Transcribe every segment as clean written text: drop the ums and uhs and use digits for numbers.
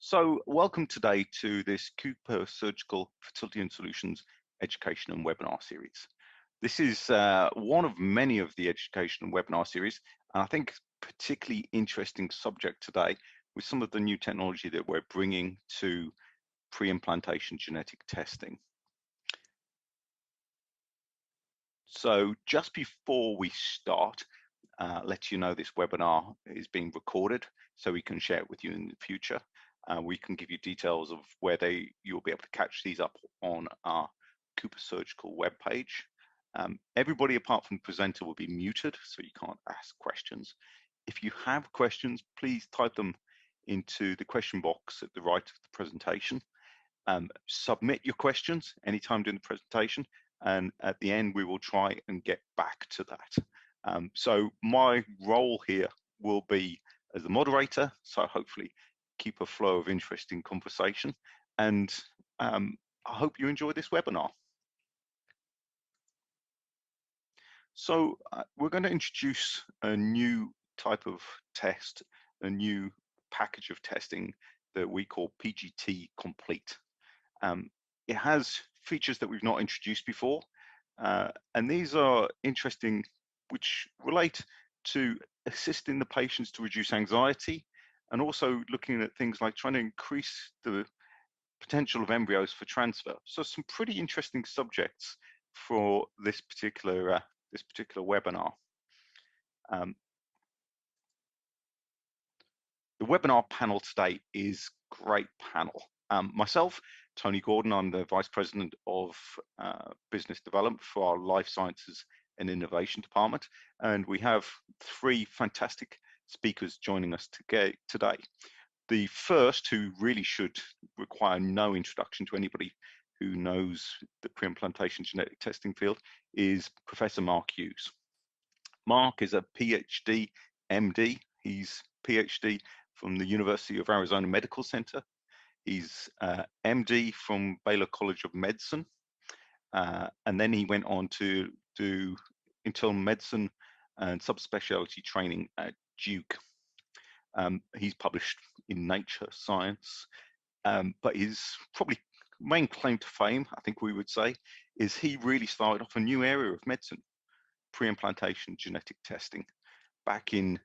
So welcome today to this Cooper Surgical Fertility and Solutions education and webinar series. This is one of many of the education and webinar series, and I think particularly interesting subject today with some of the new technology that we're bringing to pre-implantation genetic testing. So just before we start, let you know this webinar is being recorded so we can share it with you in the future. We can give you details of where you'll be able to catch these up on our Cooper Surgical webpage. Everybody apart from the presenter will be muted, so you can't ask questions. If you have questions, please type them into the question box at the right of the presentation. Submit your questions anytime during the presentation, and at the end we will try and get back to that. So my role here will be as the moderator, so hopefully keep a flow of interesting conversation, and I hope you enjoy this webinar. So we're going to introduce a new type of test, a new package of testing that we call PGT Complete. It has features that we've not introduced before, and these are interesting, which relate to assisting the patients to reduce anxiety, and also looking at things like trying to increase the potential of embryos for transfer. So some pretty interesting subjects for this particular webinar. The webinar panel today is a great panel. Myself, Tony Gordon, I'm the Vice President of Business Development for our Life Sciences and Innovation Department, and we have three fantastic speakers joining us today. The first, who really should require no introduction to anybody who knows the pre-implantation genetic testing field, is Professor Mark Hughes. Mark is a PhD MD. He's PhD from the University of Arizona Medical Center. He's MD from Baylor College of Medicine, and then he went on to do internal medicine and subspecialty training at Duke. He's published in Nature Science, but his probably main claim to fame, I think we would say, is he really started off a new area of medicine, pre-implantation genetic testing. Back in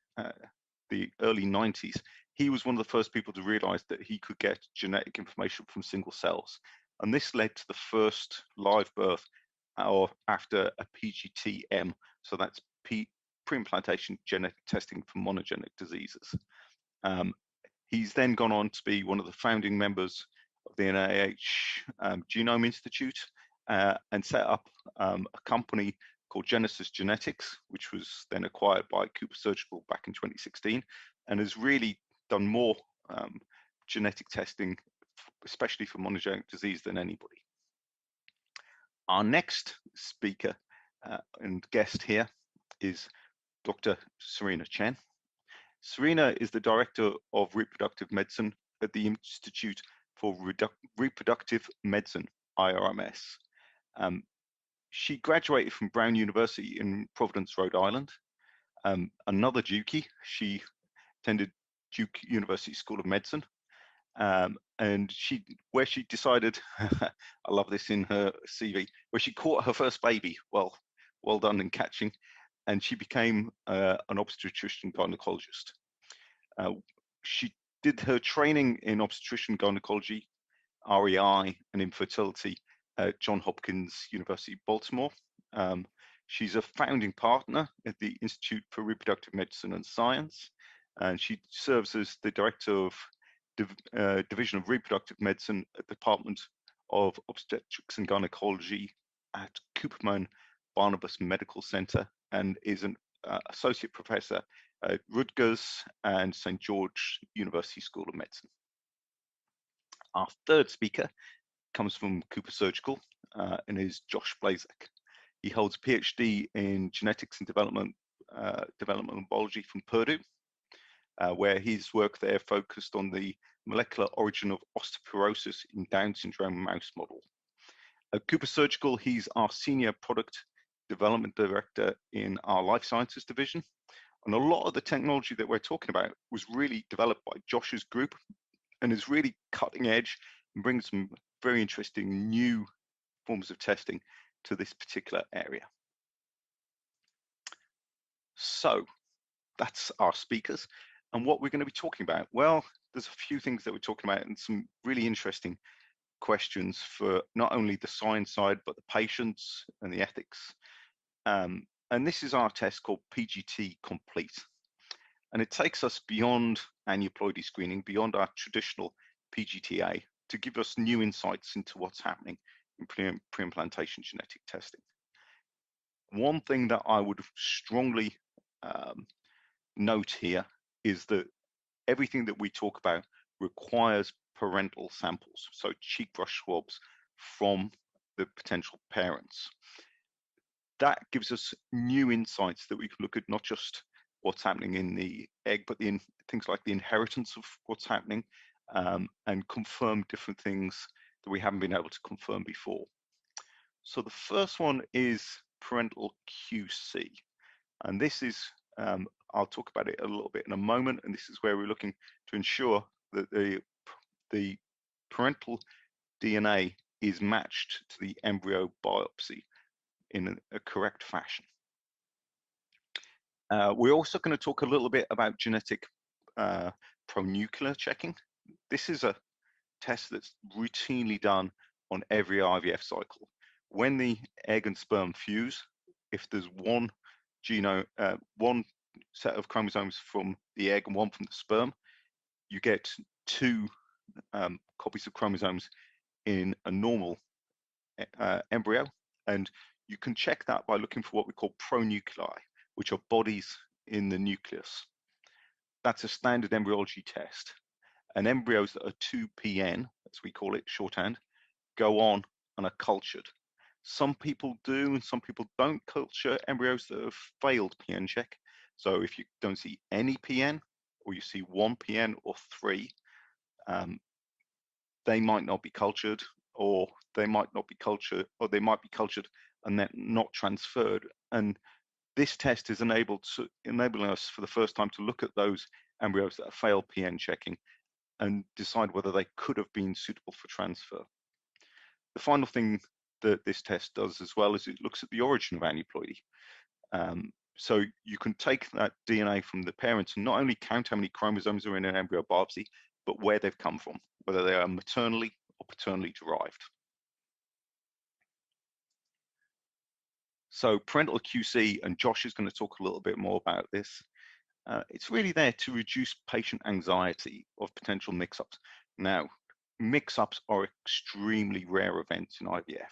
the early 90s, he was one of the first people to realize that he could get genetic information from single cells. And this led to the first live birth after a PGT-M, so that's pre-implantation genetic testing for monogenic diseases. He's then gone on to be one of the founding members of the NIH Genome Institute, and set up a company called Genesis Genetics, which was then acquired by Cooper Surgical back in 2016, and has really done more genetic testing, especially for monogenic disease, than anybody. Our next speaker and guest here is Dr. Serena Chen. Serena is the Director of Reproductive Medicine at the Institute for Reproductive Medicine, IRMS. She graduated from Brown University in Providence, Rhode Island. Another Dukey, she attended Duke University School of Medicine, and where she decided, I love this in her CV, where she caught her first baby. Well done in catching, and she became an obstetrician gynecologist. She did her training in obstetrician gynecology, REI, and infertility at Johns Hopkins University, Baltimore. She's a founding partner at the Institute for Reproductive Medicine and Science, and she serves as the Director of Division of Reproductive Medicine at the Department of Obstetrics and Gynecology at Cooperman Barnabas Medical Center, and is an Associate Professor at Rutgers and St. George University School of Medicine. Our third speaker comes from Cooper Surgical and is Josh Blazek. He holds a PhD in genetics and developmental biology from Purdue, where his work there focused on the molecular origin of osteoporosis in Down syndrome mouse model. At Cooper Surgical, he's our Senior Product Development Director in our Life Sciences division. And a lot of the technology that we're talking about was really developed by Josh's group and is really cutting edge and brings some very interesting new forms of testing to this particular area. So that's our speakers, and what we're going to be talking about. Well, there's a few things that we're talking about and some really interesting questions for not only the science side, but the patients and the ethics. And this is our test called PGT Complete. And it takes us beyond aneuploidy screening, beyond our traditional PGT-A, to give us new insights into what's happening in pre-implantation genetic testing. One thing that I would strongly note here is that everything that we talk about requires parental samples, so cheek brush swabs from the potential parents. That gives us new insights that we can look at, not just what's happening in the egg, but things like the inheritance of what's happening, and confirm different things that we haven't been able to confirm before. So the first one is parental QC, and this is, I'll talk about it a little bit in a moment, and this is where we're looking to ensure that the parental DNA is matched to the embryo biopsy in a correct fashion. We're also going to talk a little bit about genetic pronuclear checking. This is a test that's routinely done on every IVF cycle. When the egg and sperm fuse, if there's one set of chromosomes from the egg and one from the sperm, you get two copies of chromosomes in a normal embryo, and you can check that by looking for what we call pronuclei, which are bodies in the nucleus. That's a standard embryology test. And embryos that are 2PN, as we call it, shorthand, go on and are cultured. Some people do and some people don't culture embryos that have failed PN check. So if you don't see any PN, or you see one PN or three, they might not be cultured, or they might not be cultured, or they might be cultured and then not transferred. And this test is enabling us for the first time to look at those embryos that have failed PN checking and decide whether they could have been suitable for transfer. The final thing that this test does as well is it looks at the origin of aneuploidy. So you can take that DNA from the parents and not only count how many chromosomes are in an embryo biopsy, but where they've come from, whether they are maternally or paternally derived. So parental QC, and Josh is going to talk a little bit more about this. It's really there to reduce patient anxiety of potential mix-ups. Now, mix-ups are extremely rare events in IVF,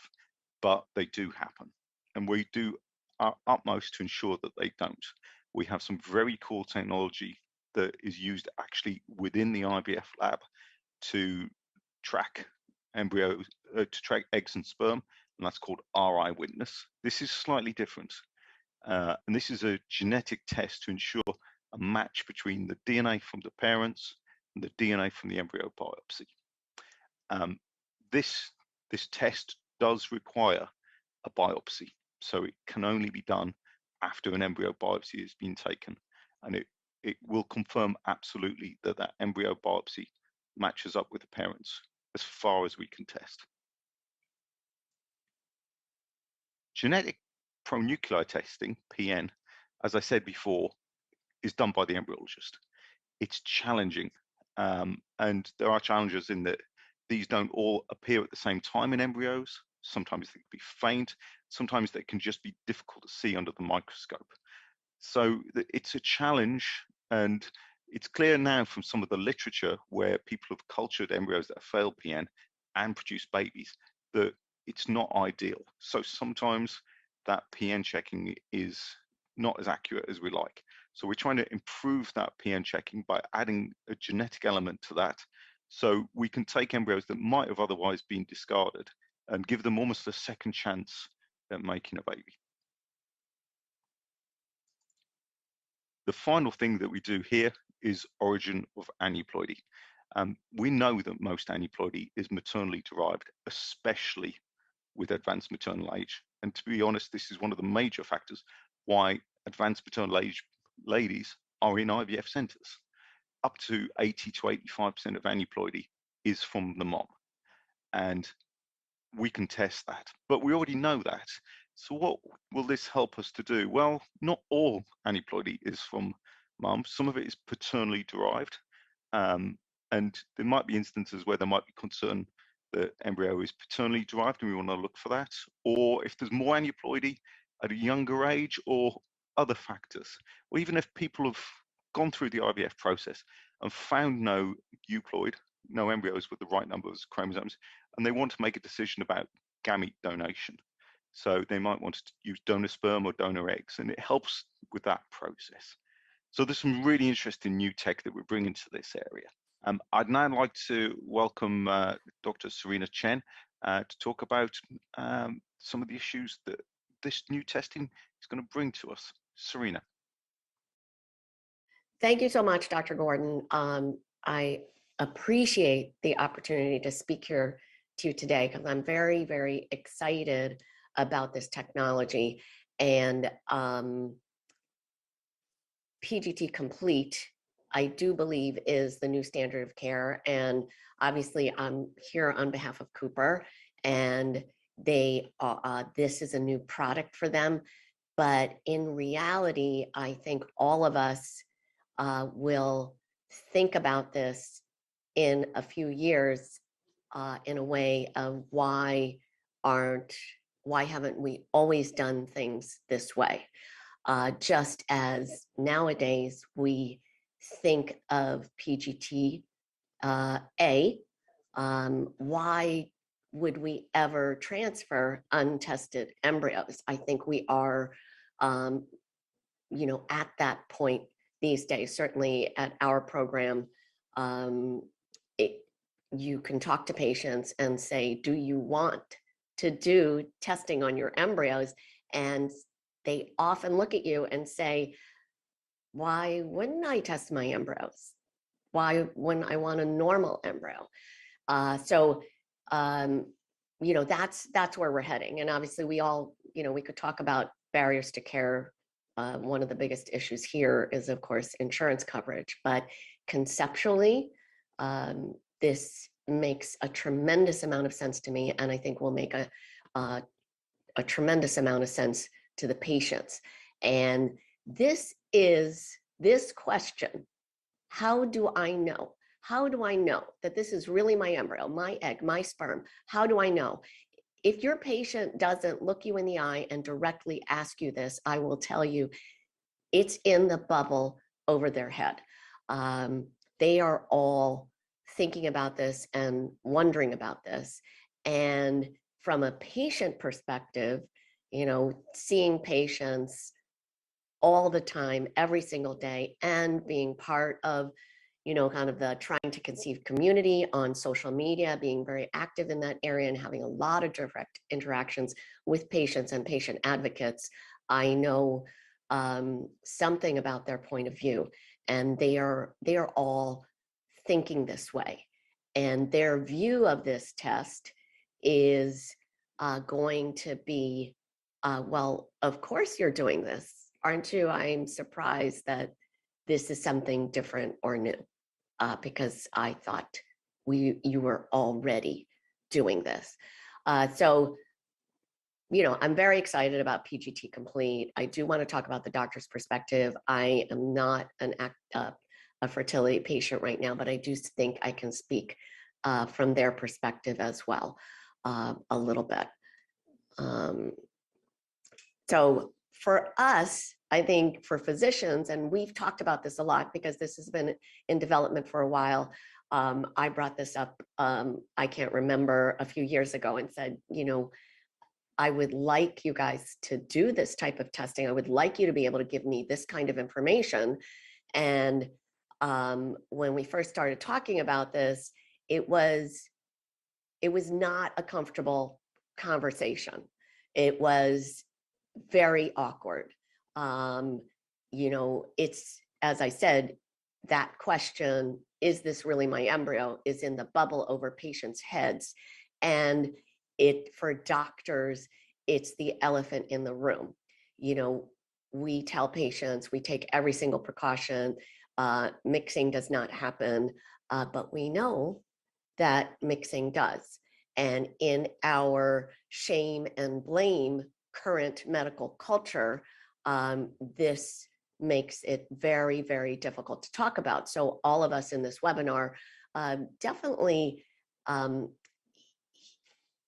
but they do happen. And we do our utmost to ensure that they don't. We have some very cool technology that is used actually within the IVF lab to track embryos, to track eggs and sperm, and that's called RI Witness. This is slightly different. And this is a genetic test to ensure a match between the DNA from the parents and the DNA from the embryo biopsy. This test does require a biopsy, so it can only be done after an embryo biopsy has been taken, and it will confirm absolutely that that embryo biopsy matches up with the parents as far as we can test. Genetic pronuclei testing, PN, as I said before, is done by the embryologist. It's challenging, and there are challenges in that these don't all appear at the same time in embryos. Sometimes they can be faint, sometimes they can just be difficult to see under the microscope. So it's a challenge, and it's clear now from some of the literature where people have cultured embryos that have failed PN and produced babies that it's not ideal. So sometimes that PN checking is not as accurate as we like. So we're trying to improve that PN checking by adding a genetic element to that, so we can take embryos that might have otherwise been discarded and give them almost a second chance at making a baby. The final thing that we do here is origin of aneuploidy. We know that most aneuploidy is maternally derived, especially with advanced maternal age. And to be honest, this is one of the major factors why advanced maternal age ladies are in IVF centres. up to 80 to 85% of aneuploidy is from the mom. And we can test that, but we already know that. So what will this help us to do? Well, not all aneuploidy is from mum. Some of it is paternally derived. And there might be instances where there might be concern that embryo is paternally derived, and we want to look for that. Or if there's more aneuploidy at a younger age, or other factors, or even if people have gone through the IVF process and found no euploid, no embryos with the right number of chromosomes, and they want to make a decision about gamete donation. So they might want to use donor sperm or donor eggs, and it helps with that process. So there's some really interesting new tech that we're bringing to this area. I'd now like to welcome Dr. Serena Chen to talk about some of the issues that this new testing is going to bring to us. Serena. Thank you so much, Dr. Gordon. I appreciate the opportunity to speak here to you today because I'm very, very excited about this technology. And PGT Complete, I do believe, is the new standard of care. And obviously, I'm here on behalf of Cooper, and they this is a new product for them. But in reality, I think all of us will think about this in a few years in a way of why haven't we always done things this way? Just as nowadays we think of PGT-A, why would we ever transfer untested embryos? I think we are, at that point these days. Certainly at our program, you can talk to patients and say, do you want to do testing on your embryos? And they often look at you and say, why wouldn't I test my embryos? Why wouldn't I want a normal embryo? That's where we're heading. And obviously we all, we could talk about barriers to care. One of the biggest issues here is, of course, insurance coverage. But conceptually, this makes a tremendous amount of sense to me, and I think will make a tremendous amount of sense to the patients. And this question, how do I know? How do I know that this is really my embryo, my egg, my sperm? How do I know? If your patient doesn't look you in the eye and directly ask you this, I will tell you it's in the bubble over their head. They are all thinking about this and wondering about this. And from a patient perspective, seeing patients all the time, every single day, and being part of kind of the trying to conceive community on social media, being very active in that area and having a lot of direct interactions with patients and patient advocates, I know something about their point of view. And they are all thinking this way. And their view of this test is going to be, well, of course you're doing this, aren't you? I'm surprised that this is something different or new. Because I thought you were already doing this. So I'm very excited about PGT Complete. I do want to talk about the doctor's perspective. I am not a fertility patient right now, but I do think I can speak from their perspective as well, a little bit. So for us, I think for physicians, and we've talked about this a lot because this has been in development for a while. I brought this up, I can't remember, a few years ago and said, I would like you guys to do this type of testing. I would like you to be able to give me this kind of information. And when we first started talking about this, it was not a comfortable conversation. It was very awkward. It's, as I said, that question, is this really my embryo, is in the bubble over patients' heads. And for doctors, it's the elephant in the room. We tell patients, we take every single precaution. mixing does not happen, but we know that mixing does. And in our shame and blame current medical culture, this makes it very, very difficult to talk about. So all of us in this webinar definitely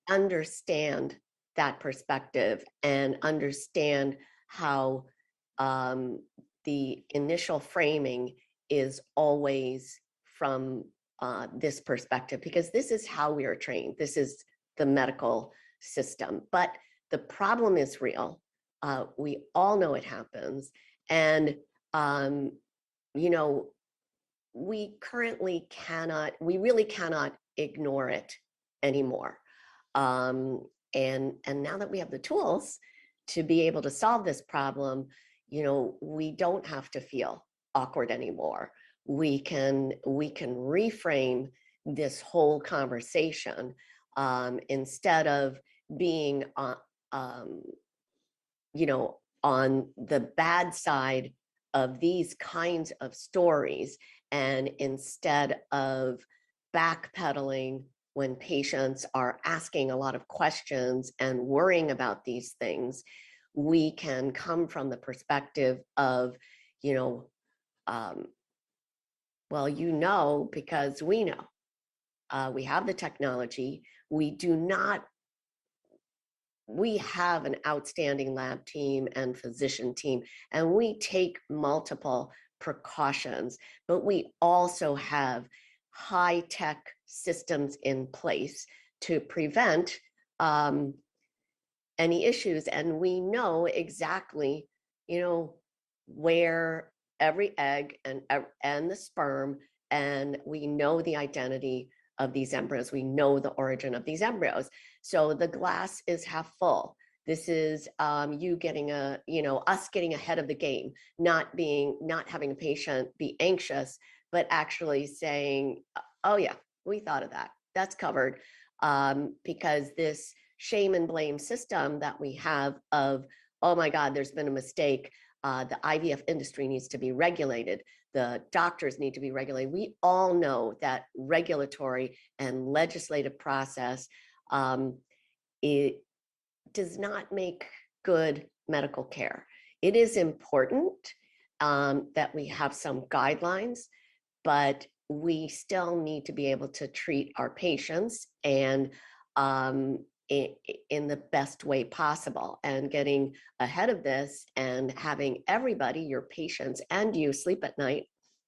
understand that perspective and understand how the initial framing is always from this perspective, because this is how we are trained. This is the medical system. But the problem is real. We all know it happens. And, you know, we really cannot ignore it anymore. And now that we have the tools to be able to solve this problem, you know, we don't have to feel awkward anymore. We can reframe this whole conversation, instead of being you know, on the bad side of these kinds of stories, and instead of backpedaling when patients are asking a lot of questions and worrying about these things, we can come from the perspective of, you know, well, you know, because we know. We have the technology. We have an outstanding lab team and physician team, and we take multiple precautions, but we also have high-tech systems in place to prevent any issues. And we know exactly, you know, where every egg and the sperm, and we know the identity of these embryos. We know the origin of these embryos. So the glass is half full. This is you getting us getting ahead of the game, not having a patient be anxious, but actually saying, oh yeah, we thought of that. That's covered. Because this shame and blame system that we have of, oh my God, there's been a mistake. The IVF industry needs to be regulated. The doctors need to be regulated. We all know that regulatory and legislative process, it does not make good medical care. It is important that we have some guidelines, but we still need to be able to treat our patients and in the best way possible, and getting ahead of this and having everybody, your patients and you, sleep at night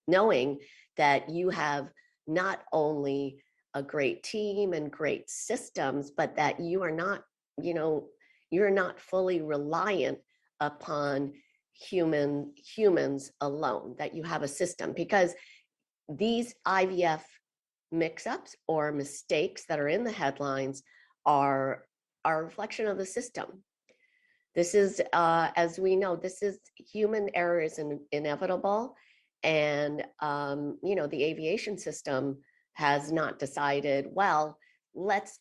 knowing that you have not only a great team and great systems, but that you are not, you know, you're not fully reliant upon humans alone, that you have a system. Because these IVF mix-ups or mistakes that are in the headlines are a reflection of the system. This is, as we know, this is human error is inevitable. And, you know, the aviation system has not decided, well, let's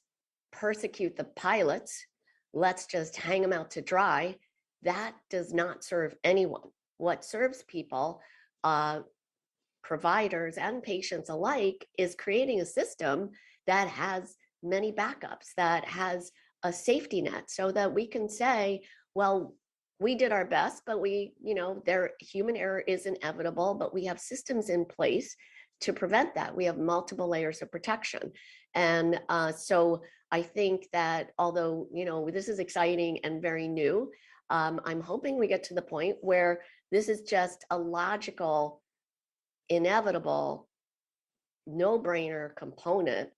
persecute the pilots. Let's just hang them out to dry. That does not serve anyone. What serves people, providers and patients alike, is creating a system that has many backups, that has a safety net, so that we can say, well, we did our best, but human error is inevitable, but we have systems in place to prevent that. We have multiple layers of protection. And so I think that although, you know, this is exciting and very new, I'm hoping we get to the point where this is just a logical, inevitable, no-brainer component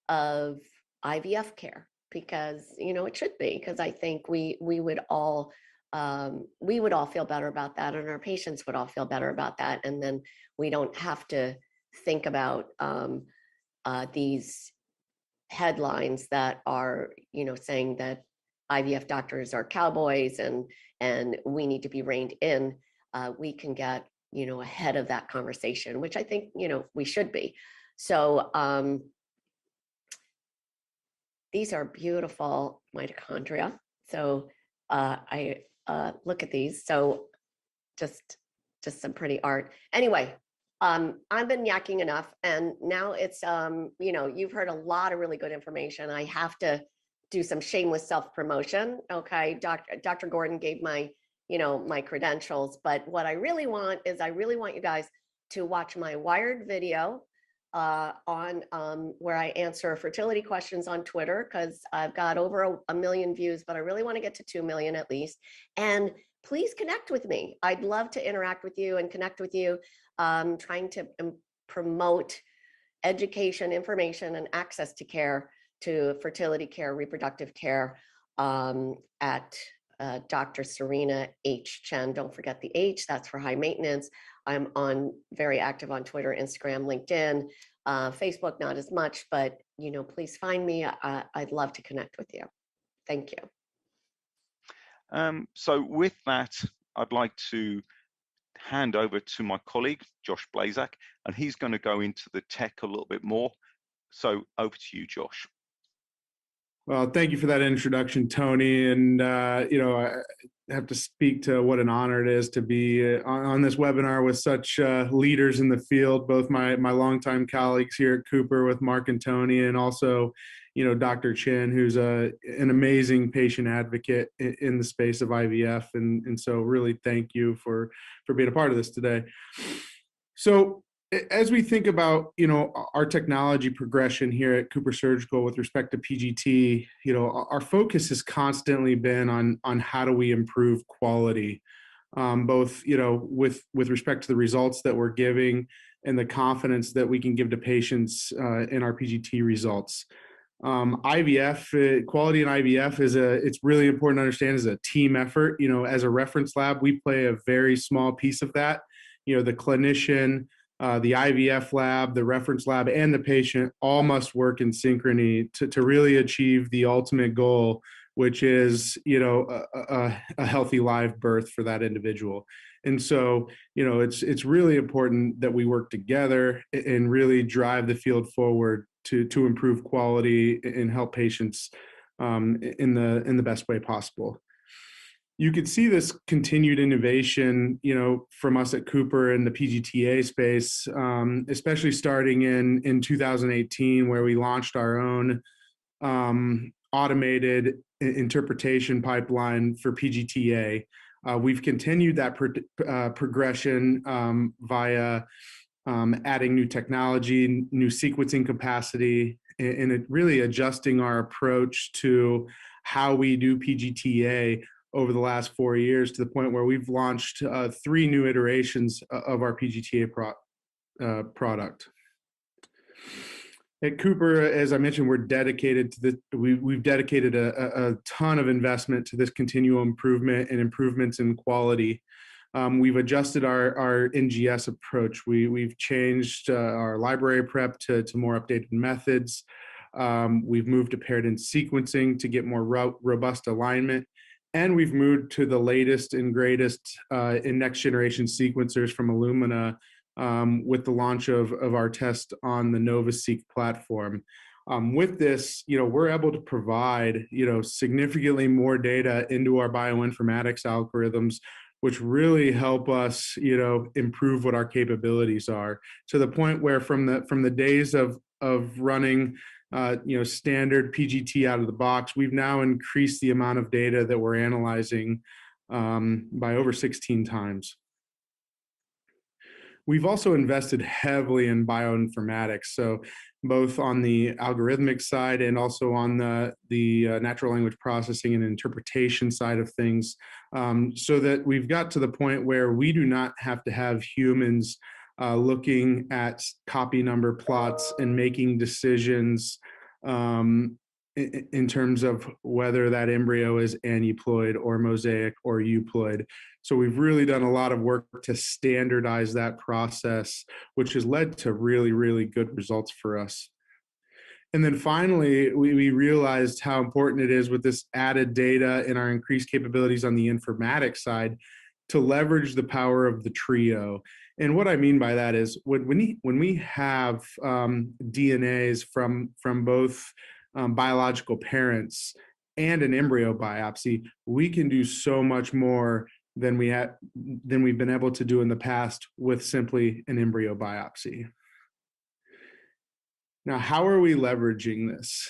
of IVF care, because, you know, it should be, because I think we would all feel better about that, and our patients would all feel better about that. And then we don't have to think about these headlines that are, you know, saying that IVF doctors are cowboys and we need to be reined in. We can get, you know, ahead of that conversation, which I think, you know, we should be. So these are beautiful mitochondria. So I look at these. So just some pretty art. Anyway, I've been yakking enough, and now it's you've heard a lot of really good information. I have to do some shameless self-promotion. Okay, Dr. Gordon gave my credentials, but what I really want is I really want you guys to watch my Wired video on where I answer fertility questions on Twitter, because I've got over a million views, but I really want to get to 2 million at least. And please connect with me. I'd love to interact with you and connect with you, trying to promote education, information, and access to care, to fertility care, reproductive care, at Dr. Serena H. Chen. Don't forget the H, that's for high maintenance. I'm very active on Twitter, Instagram, LinkedIn, Facebook, not as much, but please find me. I'd love to connect with you. Thank you. So with that, I'd like to hand over to my colleague, Josh Blazak, and he's going to go into the tech a little bit more. So over to you, Josh. Well, thank you for that introduction, Tony. And, I have to speak to what an honor it is to be on this webinar with such leaders in the field, both my longtime colleagues here at Cooper with Mark and Tony, and also, Dr. Chin, who's an amazing patient advocate in the space of IVF. And so really thank you for being a part of this today. So, as we think about, our technology progression here at Cooper Surgical with respect to PGT, our focus has constantly been on how do we improve quality, both, with respect to the results that we're giving and the confidence that we can give to patients in our PGT results. IVF, quality in IVF it's really important to understand is a team effort. As a reference lab, we play a very small piece of that. The clinician, the IVF lab, the reference lab, and the patient all must work in synchrony to really achieve the ultimate goal, which is, a healthy live birth for that individual. And so, it's really important that we work together and really drive the field forward to improve quality and help patients in the best way possible. You could see this continued innovation, from us at Cooper in the PGT-A space, especially starting in 2018, where we launched our own automated interpretation pipeline for PGT-A. We've continued that progression via adding new technology, new sequencing capacity, and it really adjusting our approach to how we do PGT-A over the last 4 years, to the point where we've launched 3 new iterations of our PGT-A product. At Cooper, as I mentioned, we're dedicated to this. We've dedicated a ton of investment to this continual improvement and improvements in quality. We've adjusted our NGS approach. We've changed our library prep to more updated methods. We've moved to paired-end sequencing to get more robust alignment. And we've moved to the latest and greatest in next-generation sequencers from Illumina with the launch of our test on the NovaSeq platform. With this, we're able to provide, significantly more data into our bioinformatics algorithms, which really help us, improve what our capabilities are, to the point where from the days of running standard PGT out of the box, we've now increased the amount of data that we're analyzing by over 16 times. We've also invested heavily in bioinformatics, so both on the algorithmic side and also on the natural language processing and interpretation side of things, so that we've got to the point where we do not have to have humans looking at copy number plots and making decisions in terms of whether that embryo is aneuploid or mosaic or euploid. So we've really done a lot of work to standardize that process, which has led to really, really good results for us. And then finally, we realized how important it is with this added data and our increased capabilities on the informatics side to leverage the power of the trio. And what I mean by that is when we have DNAs from both biological parents and an embryo biopsy, we can do so much more than we've been able to do in the past with simply an embryo biopsy. Now, how are we leveraging this?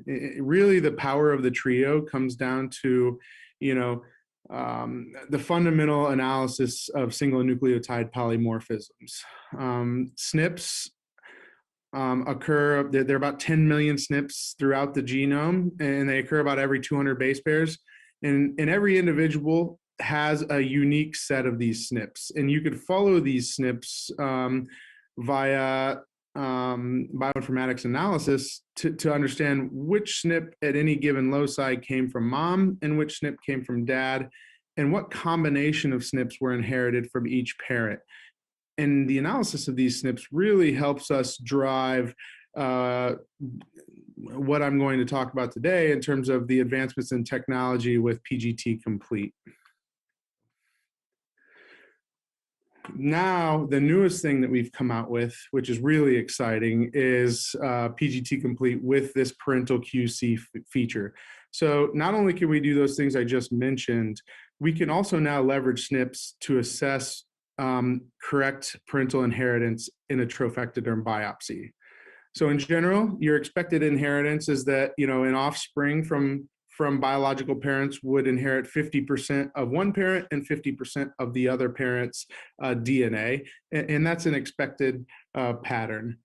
Really, the power of the trio comes down to, the fundamental analysis of single nucleotide polymorphisms. SNPs occur, there are about 10 million SNPs throughout the genome, and they occur about every 200 base pairs. And every individual has a unique set of these SNPs. And you could follow these SNPs via bioinformatics analysis to understand which SNP at any given loci came from mom and which SNP came from dad, and what combination of SNPs were inherited from each parent. And the analysis of these SNPs really helps us drive what I'm going to talk about today in terms of the advancements in technology with PGT Complete. Now, the newest thing that we've come out with, which is really exciting, is PGT Complete with this parental QC feature. So not only can we do those things I just mentioned, we can also now leverage SNPs to assess correct parental inheritance in a trophectoderm biopsy. So in general, your expected inheritance is that, an offspring from biological parents would inherit 50% of one parent and 50% of the other parent's DNA, and that's an expected pattern.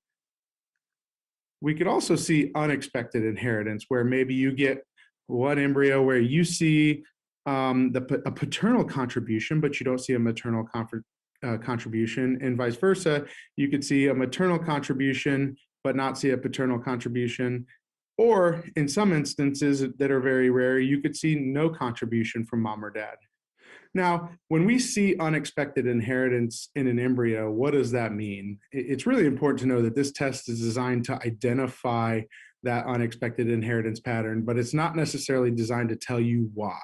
We could also see unexpected inheritance, where maybe you get one embryo where you see a paternal contribution, but you don't see a maternal contribution, and vice versa. You could see a maternal contribution, but not see a paternal contribution. Or in some instances that are very rare, you could see no contribution from mom or dad. Now, when we see unexpected inheritance in an embryo, what does that mean? It's really important to know that this test is designed to identify that unexpected inheritance pattern, but it's not necessarily designed to tell you why.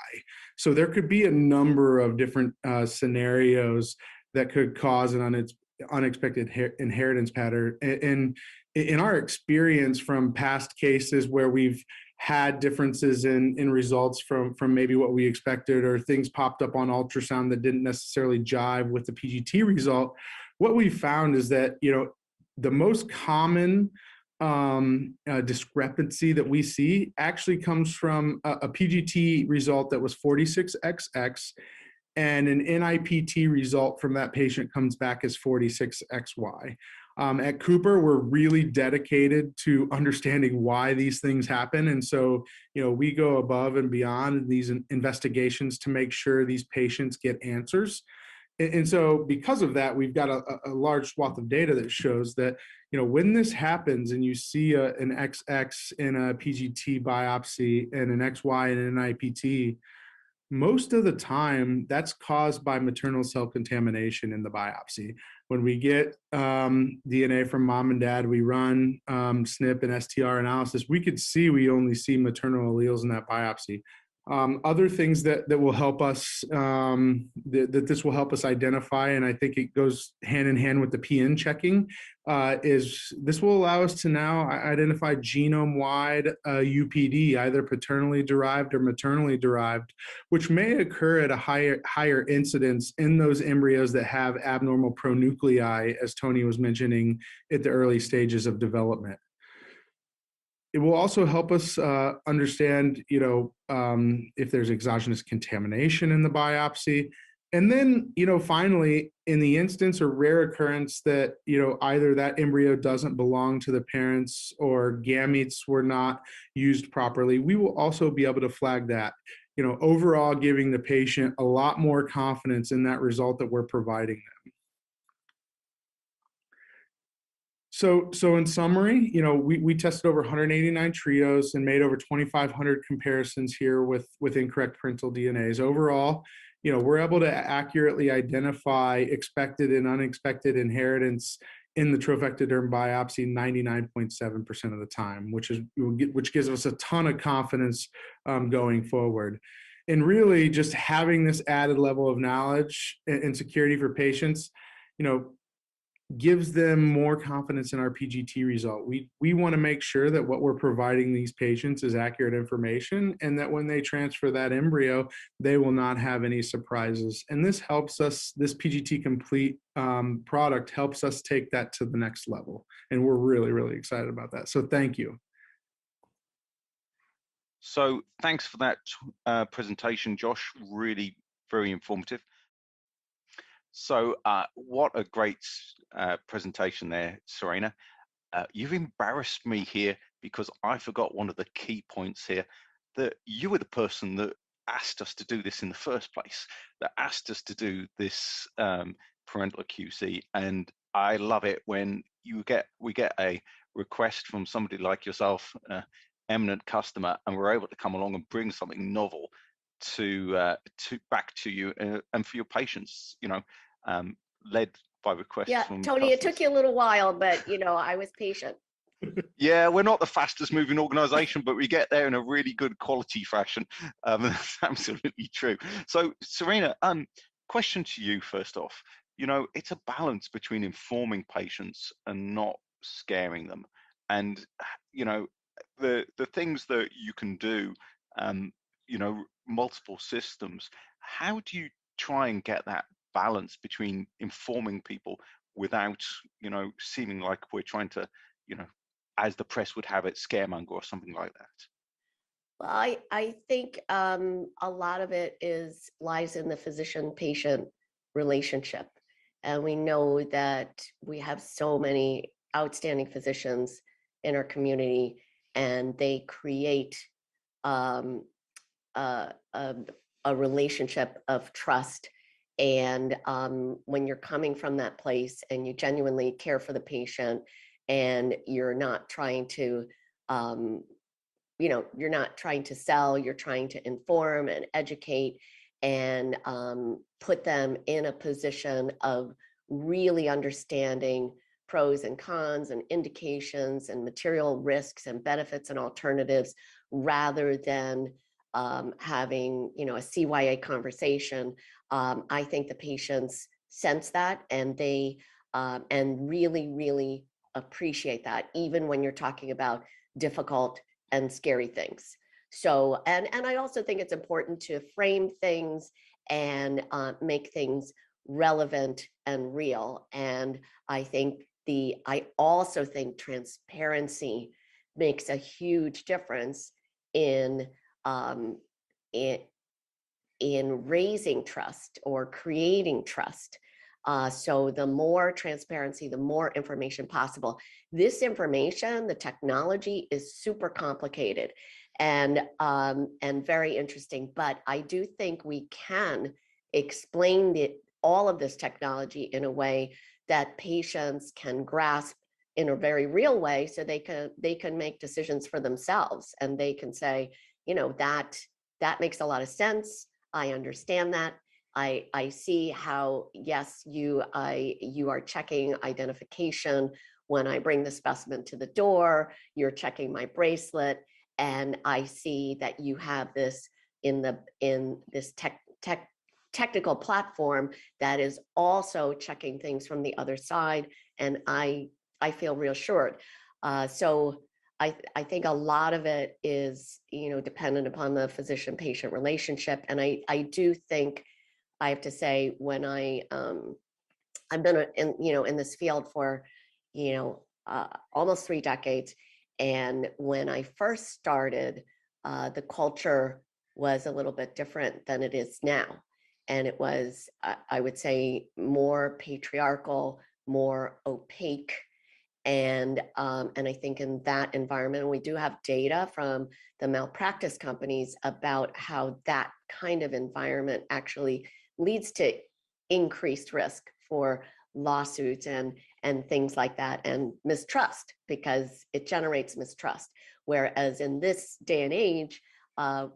So there could be a number of different scenarios that could cause an unexpected inheritance pattern. And in our experience from past cases where we've had differences in results from maybe what we expected, or things popped up on ultrasound that didn't necessarily jive with the PGT result, what we found is that, the most common discrepancy that we see actually comes from a PGT result that was 46XX, and an NIPT result from that patient comes back as 46XY. At Cooper, we're really dedicated to understanding why these things happen. And so, we go above and beyond these investigations to make sure these patients get answers. And so because of that, we've got a large swath of data that shows that, when this happens and you see an XX in a PGT biopsy and an XY in an NIPT, most of the time that's caused by maternal cell contamination in the biopsy. When we get DNA from mom and dad, we run SNP and STR analysis, we could see we only see maternal alleles in that biopsy. Other things that will help us, that this will help us identify, and I think it goes hand in hand with the PN checking, is this will allow us to now identify genome-wide UPD, either paternally derived or maternally derived, which may occur at a higher incidence in those embryos that have abnormal pronuclei, as Tony was mentioning, at the early stages of development. It will also help us understand, if there's exogenous contamination in the biopsy. And then, finally, in the instance or rare occurrence that, either that embryo doesn't belong to the parents or gametes were not used properly, we will also be able to flag that, overall giving the patient a lot more confidence in that result that we're providing them. So in summary, we tested over 189 trios and made over 2,500 comparisons here with incorrect parental DNAs. Overall, we're able to accurately identify expected and unexpected inheritance in the trophectoderm biopsy 99.7% of the time, which gives us a ton of confidence going forward. And really, just having this added level of knowledge and security for patients, gives them more confidence in our PGT result. We want to make sure that what we're providing these patients is accurate information, and that when they transfer that embryo, they will not have any surprises. And this helps us, this PGT Complete product helps us take that to the next level. And we're really, really excited about that. So thank you. So thanks for that presentation, Josh. Really very informative. So what a great presentation there, Serena. You've embarrassed me here because I forgot one of the key points here, that you were the person that asked us to do this in the first place, that asked us to do this parental QC. And I love it when we get a request from somebody like yourself, eminent customer, and we're able to come along and bring something novel to back to you and for your patients, led by requests from Tony, customers. it took you a little while, but I was patient. Yeah, we're not the fastest moving organization, but we get there in a really good quality fashion. That's absolutely true. So Serena, question to you first off. It's a balance between informing patients and not scaring them. And, the things that you can do, multiple systems, how do you try and get that balance between informing people without, seeming like we're trying to, as the press would have it, scaremonger or something like that? Well, I think a lot of it lies in the physician-patient relationship. And we know that we have so many outstanding physicians in our community, and they create a relationship of trust. And when you're coming from that place and you genuinely care for the patient, and you're not trying to you're not trying to sell, you're trying to inform and educate and put them in a position of really understanding pros and cons and indications and material risks and benefits and alternatives, rather than having a CYA conversation. I think the patients sense that, and they and really appreciate that, even when you're talking about difficult and scary things. So, and I also think it's important to frame things and make things relevant and real. And I also think transparency makes a huge difference in raising trust or creating trust. So the more transparency, the more information possible. This information, the technology is super complicated and very interesting, but I do think we can explain all of this technology in a way that patients can grasp in a very real way, so they can make decisions for themselves, and they can say, that makes a lot of sense. I understand that. I see how, yes, you are checking identification when I bring the specimen to the door, you're checking my bracelet, and I see that you have this in this technical platform that is also checking things from the other side, and I feel reassured. So I think a lot of it is, dependent upon the physician-patient relationship, and I do think, I have to say, when I've been in this field for almost 3 decades, and when I first started, the culture was a little bit different than it is now, and it was, I would say, more patriarchal, more opaque. And I think in that environment, we do have data from the malpractice companies about how that kind of environment actually leads to increased risk for lawsuits and things like that, and mistrust, because it generates mistrust. Whereas in this day and age,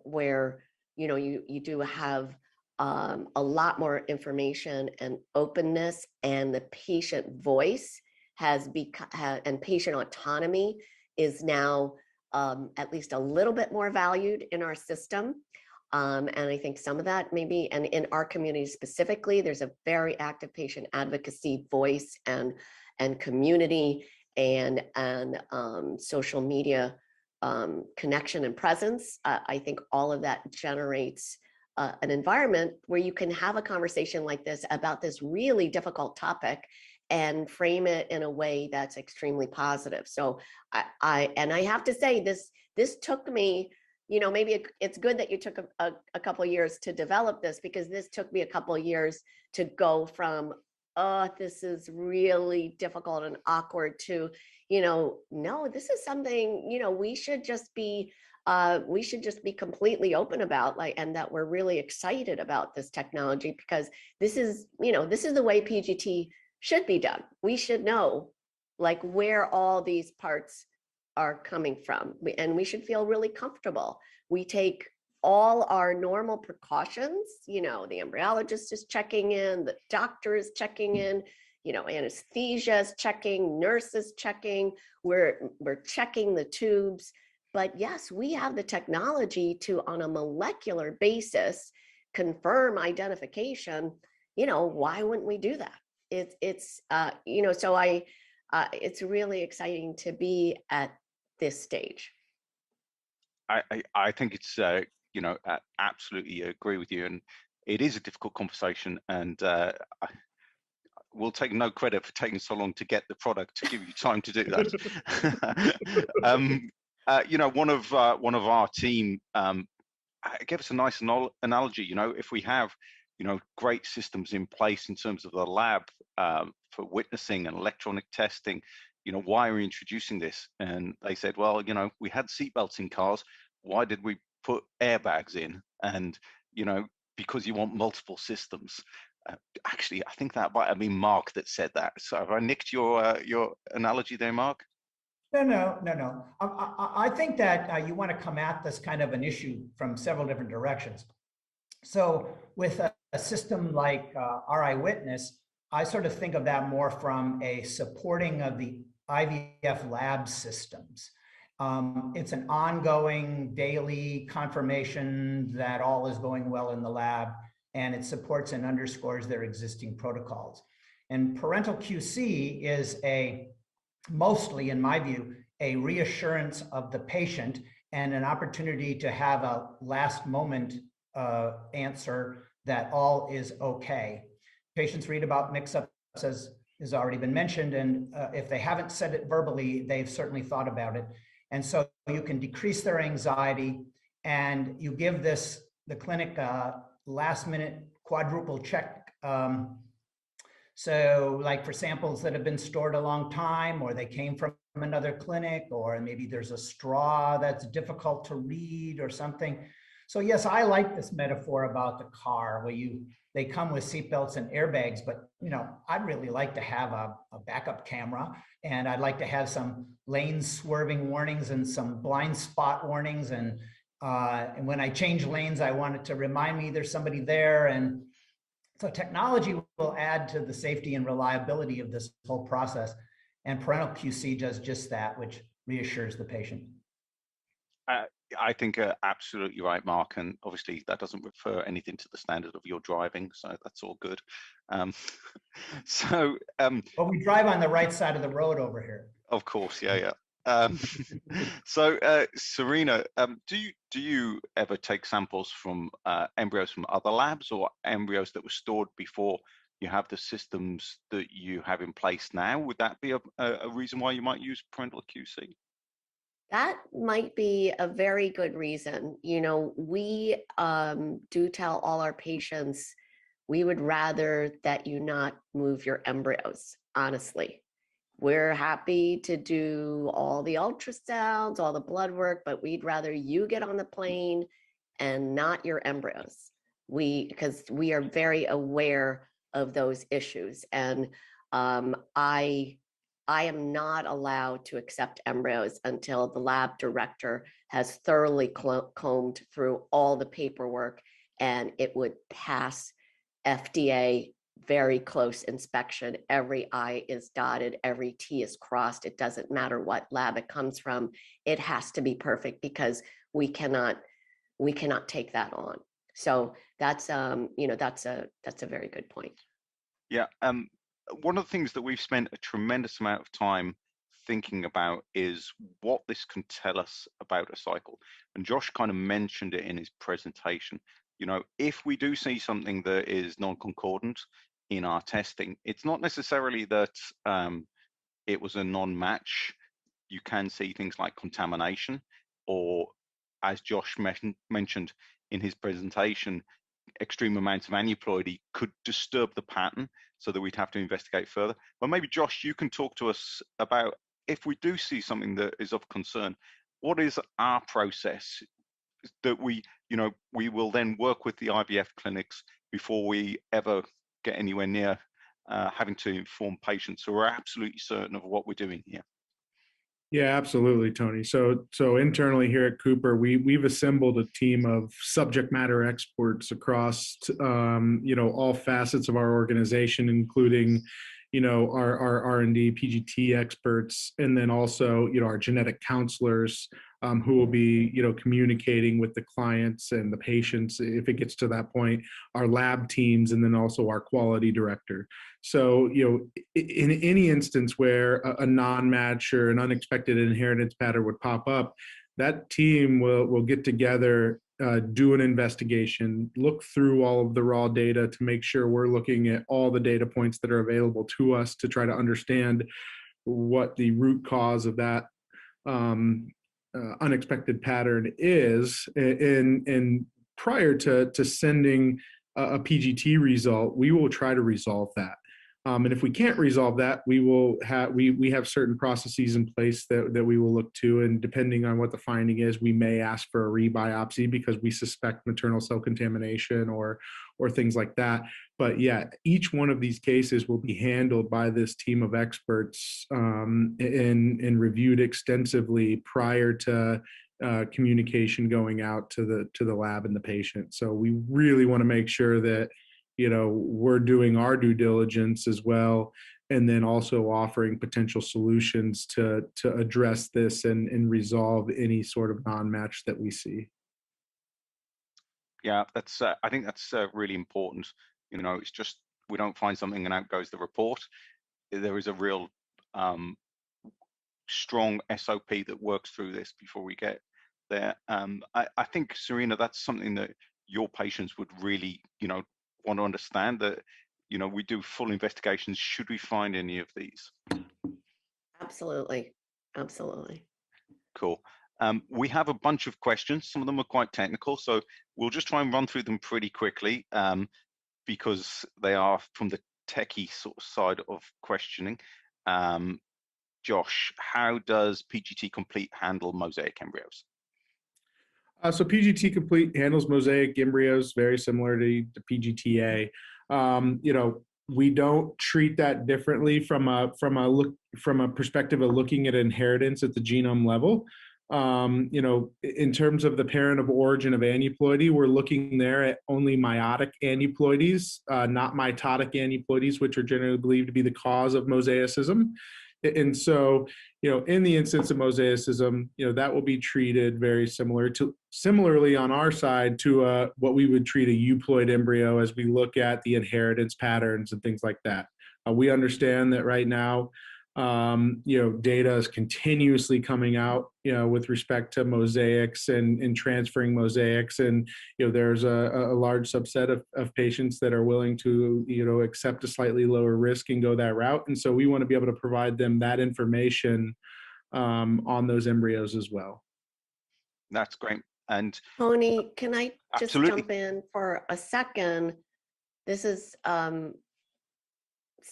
where you do have a lot more information and openness, and the patient voice has become, and patient autonomy is now at least a little bit more valued in our system. And I think some of that maybe, and in our community specifically, there's a very active patient advocacy voice and community and social media connection and presence. I think all of that generates an environment where you can have a conversation like this about this really difficult topic and frame it in a way that's extremely positive. So I have to say, this took me, maybe it's good that you took a couple of years to develop this, because this took me a couple of years to go from, oh, this is really difficult and awkward, to, no, this is something, we should just be completely open about, like, and that we're really excited about this technology, because this is the way PGT should be done. We should know, like, where all these parts are coming from, and we should feel really comfortable. We take all our normal precautions, the embryologist is checking in, the doctor is checking in, anesthesia is checking, nurse is checking, we're checking the tubes. But yes, we have the technology to, on a molecular basis, confirm identification. Why wouldn't we do that? It's really exciting to be at this stage. I think it's absolutely agree with you, and it is a difficult conversation, and we'll take no credit for taking so long to get the product to give you time to do that. One of our team gave us a nice analogy. If we have great systems in place in terms of the lab for witnessing and electronic testing, why are we introducing this? And they said, well, we had seatbelts in cars. Why did we put airbags in? And, because you want multiple systems. Actually, I think that might have been Mark that said that. So have I nicked your analogy there, Mark? No. I think that you want to come at this kind of an issue from several different directions. So with a system like RI Witness, I sort of think of that more from a supporting of the IVF lab systems. It's an ongoing daily confirmation that all is going well in the lab, and it supports and underscores their existing protocols. And parental QC is mostly, in my view, a reassurance of the patient and an opportunity to have a last moment answer that all is okay. Patients read about mix-ups, as has already been mentioned, and if they haven't said it verbally, they've certainly thought about it. And so you can decrease their anxiety, and you give the clinic last minute quadruple check. So like for samples that have been stored a long time, or they came from another clinic, or maybe there's a straw that's difficult to read or something. So yes, I like this metaphor about the car where they come with seatbelts and airbags, but I'd really like to have a backup camera, and I'd like to have some lane swerving warnings and some blind spot warnings. And when I change lanes, I want it to remind me there's somebody there. And so technology will add to the safety and reliability of this whole process. And parental QC does just that, which reassures the patient. I think absolutely right, Mark. And obviously that doesn't refer anything to the standard of your driving, so that's all good. But we drive on the right side of the road over here. Of course, yeah. So, Serena, do you ever take samples from embryos from other labs, or embryos that were stored before you have the systems that you have in place now? Would that be a reason why you might use parental QC? That might be a very good reason. We do tell all our patients, we would rather that you not move your embryos, honestly. We're happy to do all the ultrasounds, all the blood work, but we'd rather you get on the plane and not your embryos. Because we are very aware of those issues. And I am not allowed to accept embryos until the lab director has thoroughly combed through all the paperwork, and it would pass FDA very close inspection. Every I is dotted, every T is crossed. It doesn't matter what lab it comes from. It has to be perfect, because we cannot we cannot take that on. So that's that's a very good point. Yeah. One of the things that we've spent a tremendous amount of time thinking about is what this can tell us about a cycle. And Josh kind of mentioned it in his presentation. If we do see something that is non-concordant in our testing, it's not necessarily that it was a non-match. You can see things like contamination, or as Josh mentioned in his presentation, extreme amounts of aneuploidy could disturb the pattern so that we'd have to investigate further. But maybe Josh, you can talk to us about, if we do see something that is of concern, what is our process that we will then work with the IVF clinics before we ever get anywhere near having to inform patients, so we're absolutely certain of what we're doing here. Yeah, absolutely, Tony. So internally here at Cooper, we've assembled a team of subject matter experts across all facets of our organization, including our R&D PGT experts, and then also our genetic counselors who will be communicating with the clients and the patients if it gets to that point, our lab teams, and then also our quality director. So in any instance where a non-match or an unexpected inheritance pattern would pop up, that team will get together, do an investigation, look through all of the raw data to make sure we're looking at all the data points that are available to us to try to understand what the root cause of that unexpected pattern is. And prior to sending a PGT result, we will try to resolve that. And if we can't resolve that, we have certain processes in place that we will look to, and depending on what the finding is, we may ask for a rebiopsy because we suspect maternal cell contamination or things like that. But yeah, each one of these cases will be handled by this team of experts and reviewed extensively prior to communication going out to the lab and the patient. So we really want to make sure that we're doing our due diligence as well, and then also offering potential solutions to address this and resolve any sort of non-match that we see. Yeah, that's I think that's really important. It's just, we don't find something and out goes the report. There is a real strong SOP that works through this before we get there. I think, Serena, that's something that your patients would really want to understand, that we do full investigations should we find any of these. Absolutely. Cool. We have a bunch of questions. Some of them are quite technical, so we'll just try and run through them pretty quickly because they are from the techie sort of side of questioning. Josh, how does PGT Complete handle mosaic embryos? So PGT Complete handles mosaic embryos very similar to PGT-A. We don't treat that differently from a perspective of looking at inheritance at the genome level. In terms of the parent of origin of aneuploidy, we're looking there at only meiotic aneuploidies, not mitotic aneuploidies, which are generally believed to be the cause of mosaicism. And so, in the instance of mosaicism, that will be treated very similarly on our side to what we would treat a euploid embryo as we look at the inheritance patterns and things like that. We understand that right now, data is continuously coming out, with respect to mosaics and transferring mosaics. And, there's a large subset of patients that are willing to, accept a slightly lower risk and go that route. And so we want to be able to provide them that information on those embryos as well. That's great. And Tony, can I just absolutely jump in for a second? This is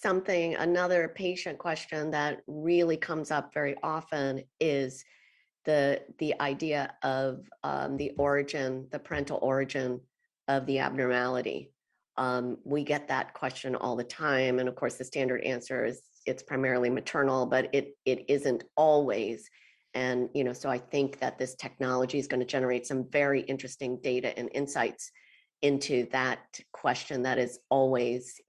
another patient question that really comes up very often is the idea of the parental origin of the abnormality. We get that question all the time, and of course the standard answer is it's primarily maternal, but it isn't always. And so I think that this technology is going to generate some very interesting data and insights into that question that is always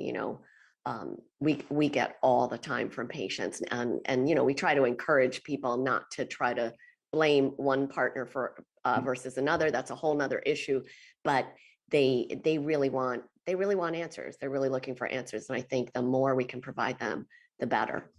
we get all the time from patients, and we try to encourage people not to try to blame one partner for versus another, that's a whole nother issue. But they really want answers. They're really looking for answers. And I think the more we can provide them, the better.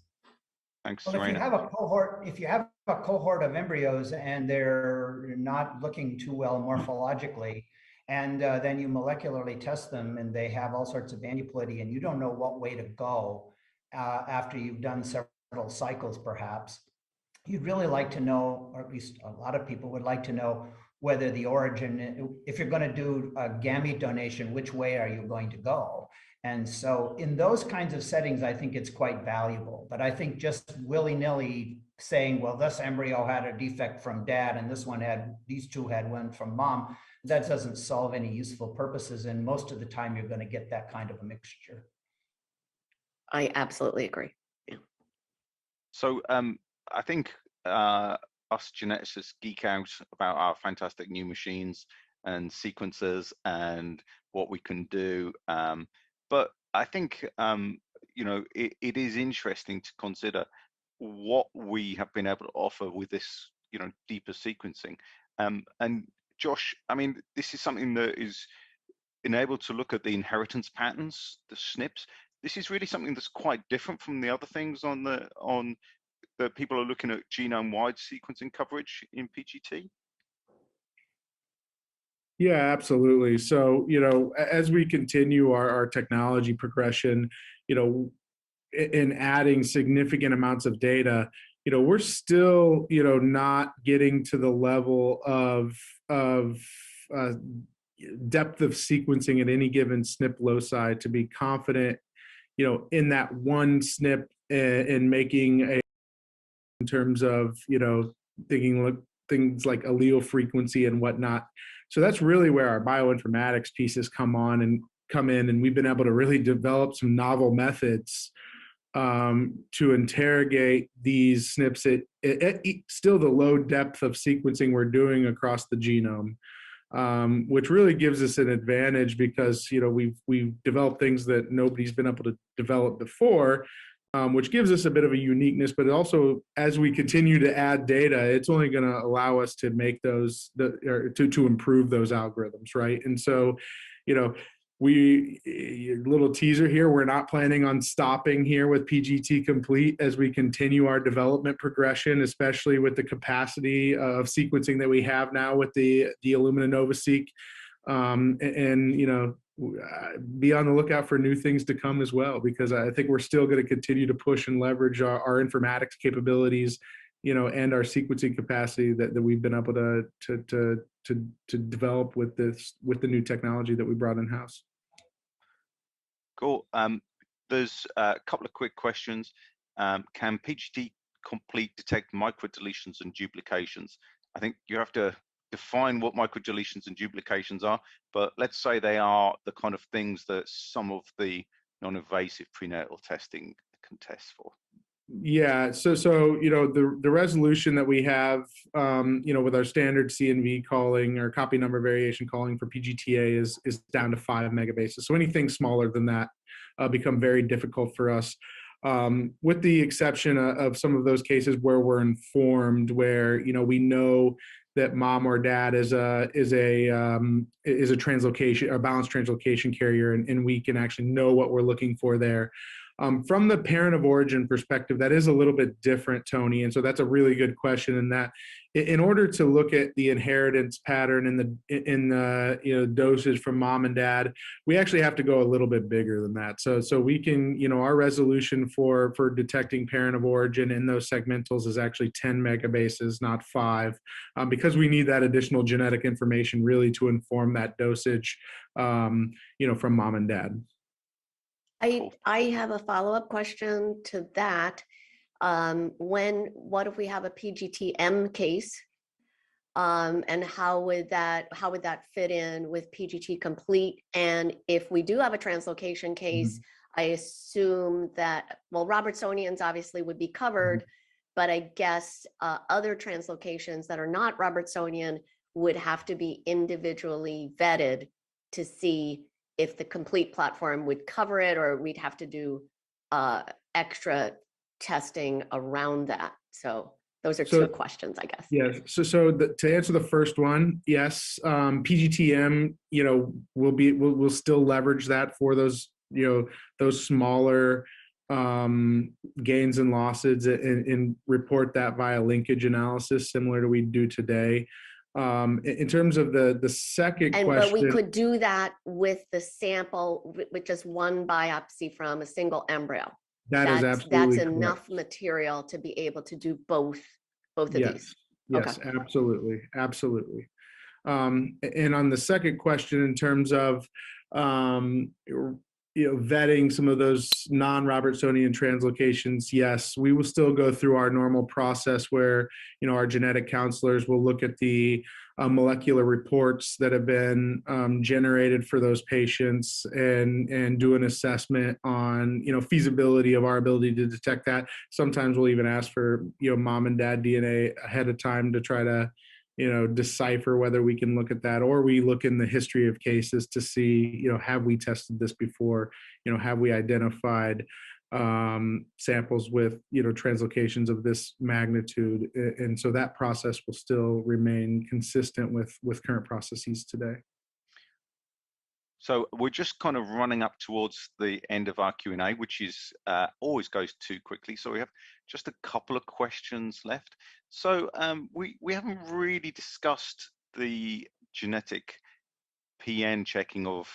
Thanks, Well, if you Serena. have a cohort of embryos and they're not looking too well morphologically, and then you molecularly test them and they have all sorts of aneuploidy, and you don't know what way to go after you've done several cycles, perhaps, you'd really like to know, or at least a lot of people would like to know, whether the origin, if you're going to do a gamete donation, which way are you going to go? And so in those kinds of settings, I think it's quite valuable. But I think just willy-nilly saying, well, this embryo had a defect from dad and these two had one from mom, that doesn't solve any useful purposes. And most of the time, you're going to get that kind of a mixture. I absolutely agree. Yeah. So I think us geneticists geek out about our fantastic new machines and sequencers and what we can do. But I think, it is interesting to consider what we have been able to offer with this, deeper sequencing. And Josh, I mean, this is something that is enabled to look at the inheritance patterns, the SNPs. This is really something that's quite different from the other things that people are looking at genome-wide sequencing coverage in PGT. Yeah, absolutely. So, as we continue our technology progression, in adding significant amounts of data, we're still, not getting to the level of depth of sequencing at any given SNP loci to be confident, in that one SNP and making in terms of, thinking things like allele frequency and whatnot. So that's really where our bioinformatics pieces come in, and we've been able to really develop some novel methods to interrogate these SNPs at still the low depth of sequencing we're doing across the genome, which really gives us an advantage because we've developed things that nobody's been able to develop before, which gives us a bit of a uniqueness. But also, as we continue to add data, it's only going to allow us to make to improve those algorithms, right? And so, little teaser here, we're not planning on stopping here with PGT Complete as we continue our development progression, especially with the capacity of sequencing that we have now with the Illumina NovaSeq, and be on the lookout for new things to come as well, because I think we're still going to continue to push and leverage our informatics capabilities, and our sequencing capacity that we've been able to develop with the new technology that we brought in house. Cool. There's a couple of quick questions. Can PGT Complete detect microdeletions and duplications? I think you have to define what microdeletions and duplications are, but let's say they are the kind of things that some of the non-invasive prenatal testing can test for. Yeah, so the resolution that we have, with our standard CNV calling or copy number variation calling for PGT-A is down to 5 megabases. So anything smaller than that become very difficult for us, with the exception of some of those cases where we're informed, where we know that mom or dad is a translocation or balanced translocation carrier, and we can actually know what we're looking for there. From the parent of origin perspective, that is a little bit different, Tony. And so that's a really good question, in that in order to look at the inheritance pattern in the dosage from mom and dad, we actually have to go a little bit bigger than that. So we can, our resolution for detecting parent of origin in those segmentals is actually 10 megabases, not 5, because we need that additional genetic information really to inform that dosage, from mom and dad. I have a follow-up question to that. What if we have a PGT-M case? And how would that fit in with PGT Complete? And if we do have a translocation case, I assume that, Robertsonians obviously would be covered, but I guess other translocations that are not Robertsonian would have to be individually vetted to see if the Complete platform would cover it, or we'd have to do extra testing around that. So Those are So- two questions, I guess. Yes. To answer the first one, yes, PGT-M, we'll still leverage that for those, those smaller gains and losses and report that via linkage analysis, similar to we do today. In terms of the second But question, we could do that with the sample with just one biopsy from a single embryo. that's absolutely correct. enough material to be able to do both of Yes. these. Yes, Okay. absolutely. Absolutely. And on the second question, in terms of vetting some of those non-Robertsonian translocations, yes, we will still go through our normal process where our genetic counselors will look at the molecular reports that have been generated for those patients and do an assessment on feasibility of our ability to detect that. Sometimes we'll even ask for mom and dad DNA ahead of time to try to decipher whether we can look at that, or we look in the history of cases to see, have we tested this before? Have we identified samples with, translocations of this magnitude? And so that process will still remain consistent with current processes today. So we're just kind of running up towards the end of our Q&A, which is always goes too quickly. So we have just a couple of questions left. So we haven't really discussed the genetic PN checking of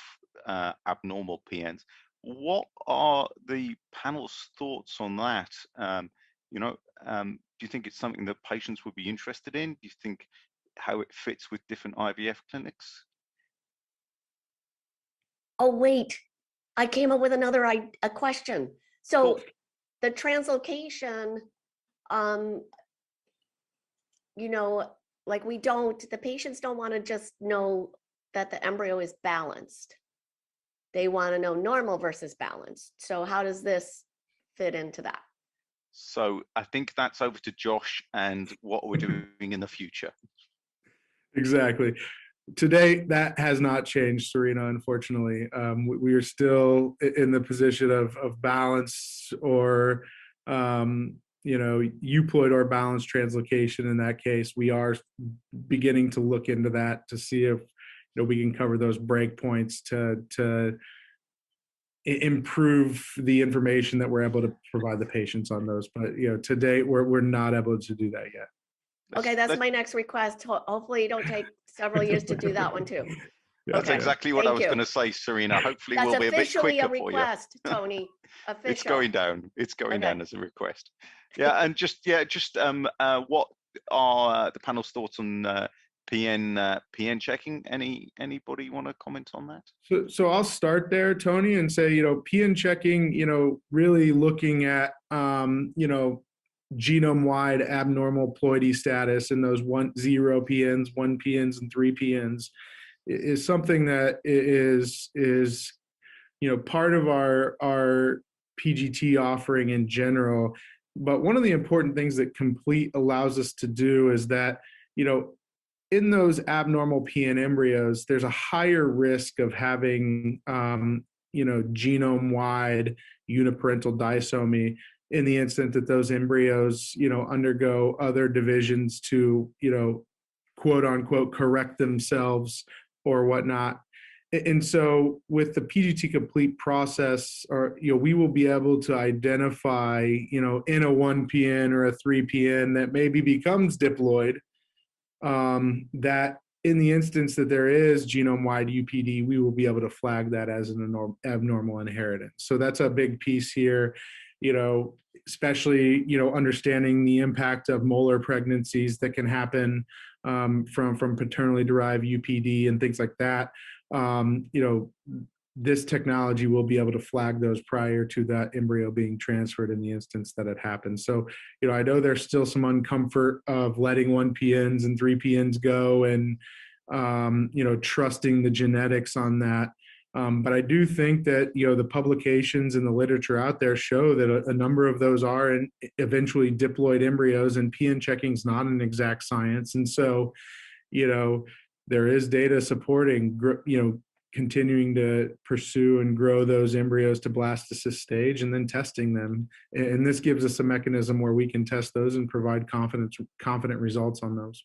abnormal PNs. What are the panel's thoughts on that? Do you think it's something that patients would be interested in? Do you think how it fits with different IVF clinics? Oh, wait, I came up with a question. So the translocation, like the patients don't want to just know that the embryo is balanced. They want to know normal versus balanced. So how does this fit into that? So I think that's over to Josh and what we're doing in the future. Exactly. Today, that has not changed, Serena, unfortunately. We are still in the position of balance or, euploid or balanced translocation. In that case, we are beginning to look into that to see if we can cover those breakpoints to improve the information that we're able to provide the patients on those. But to date, we're not able to do that yet. Okay, that's my next request. Hopefully you don't take several years to do that one too. That's Okay. exactly what I was going to say, Serena. Hopefully we'll be a bit quicker for you. That's officially a request, Tony. Official. It's going down. It's going down as a request. Yeah, and what are the panel's thoughts on PN checking? Anybody want to comment on that? So I'll start there, Tony, and say PN checking, really looking at genome-wide abnormal ploidy status in those 0 PNs, 1 PNs, and 3 PNs is something that is part of our PGT offering in general. But one of the important things that Complete allows us to do is that in those abnormal PN embryos, there's a higher risk of having genome-wide uniparental disomy in the instant that those embryos, undergo other divisions to, quote unquote, correct themselves or whatnot. And so with the PGT Complete process, we will be able to identify, in a 1 PN or a 3 PN that maybe becomes diploid, that in the instance that there is genome-wide UPD, we will be able to flag that as an abnormal inheritance. So that's a big piece here. Especially, understanding the impact of molar pregnancies that can happen from paternally derived UPD and things like that. This technology will be able to flag those prior to that embryo being transferred in the instance that it happens. So, I know there's still some uncomfort of letting 1 PNs and 3 PNs go and, trusting the genetics on that. But I do think that, the publications and the literature out there show that a number of those are eventually diploid embryos, and PN checking is not an exact science. And so, there is data supporting, continuing to pursue and grow those embryos to blastocyst stage and then testing them. And this gives us a mechanism where we can test those and provide confident results on those.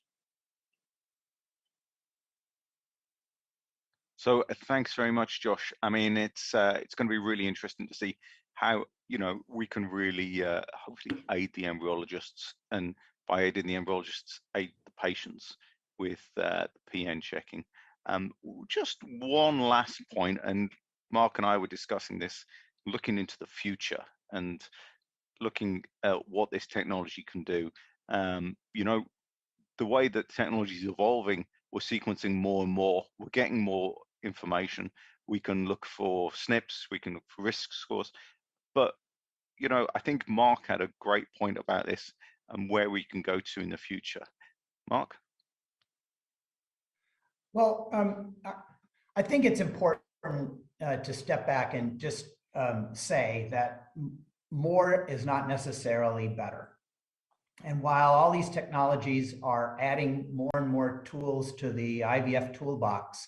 So thanks very much, Josh. I mean, it's going to be really interesting to see how, you know, we can really hopefully aid the embryologists, and by aiding the embryologists, aid the patients with the PN checking. Just one last point, and Mark and I were discussing this, looking into the future and looking at what this technology can do. You know, the way that technology is evolving, we're sequencing more and more, we're getting more information. We can look for SNPs, we can look for risk scores. But, you know, I think Mark had a great point about this and where we can go to in the future. Mark? Well, I think it's important to step back and just say that more is not necessarily better. And while all these technologies are adding more and more tools to the IVF toolbox,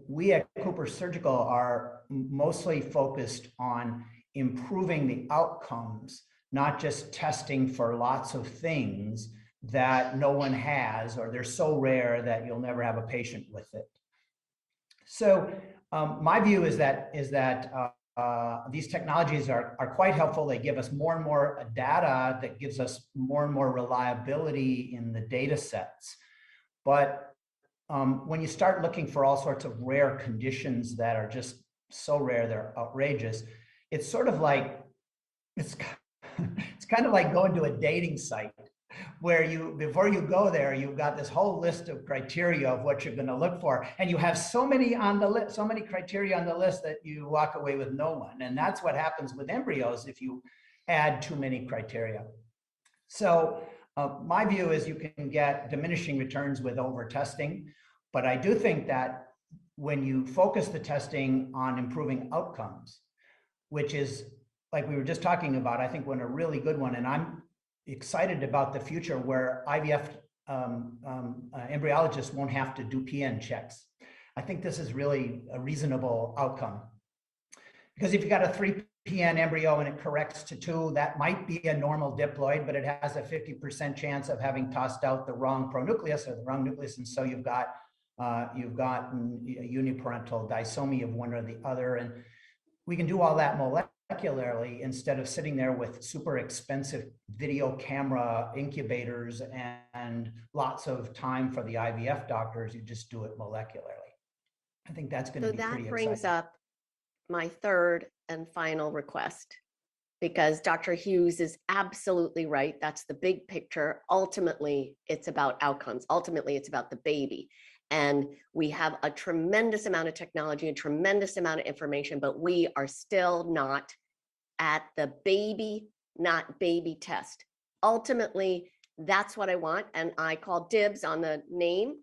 we at Cooper Surgical are mostly focused on improving the outcomes, not just testing for lots of things that no one has, or they're so rare that you'll never have a patient with it. So my view is that these technologies are quite helpful. They give us more and more data that gives us more and more reliability in the data sets. But when you start looking for all sorts of rare conditions that are just so rare, they're outrageous, it's sort of like, it's kind of like going to a dating site where before you go there, you've got this whole list of criteria of what you're going to look for. And you have so many on the list, so many criteria on the list that you walk away with no one. And that's what happens with embryos if you add too many criteria. So my view is you can get diminishing returns with over testing. But I do think that when you focus the testing on improving outcomes, which is like we were just talking about, I think one a really good one. And I'm excited about the future where IVF embryologists won't have to do PN checks. I think this is really a reasonable outcome. Because if you got a 3 PN embryo and it corrects to 2, that might be a normal diploid, but it has a 50% chance of having tossed out the wrong pronucleus or the wrong nucleus. And so you've got uniparental disomy of one or the other. And we can do all that molecularly instead of sitting there with super expensive video camera incubators and lots of time for the IVF doctors. You just do it molecularly. I think that's going to be pretty exciting. So that brings up my third and final request, because Dr. Hughes is absolutely right. That's the big picture. Ultimately, it's about outcomes. Ultimately, it's about the baby. And we have a tremendous amount of technology, a tremendous amount of information, but we are still not at the baby, not baby test. Ultimately, that's what I want. And I call dibs on the name,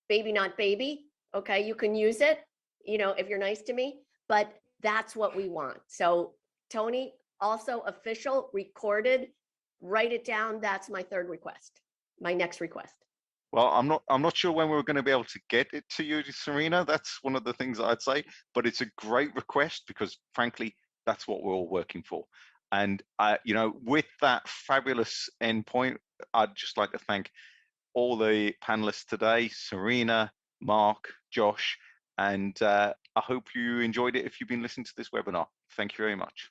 baby, not baby. Okay, you can use it, you know, if you're nice to me, but that's what we want. So Tony, also official, recorded, write it down. That's my third request, my next request. Well, I'm not sure when we're going to be able to get it to you, Serena. That's one of the things I'd say, but it's a great request because frankly, that's what we're all working for. And you know, with that fabulous endpoint, I'd just like to thank all the panelists today, Serena, Mark, Josh, and I hope you enjoyed it if you've been listening to this webinar. Thank you very much.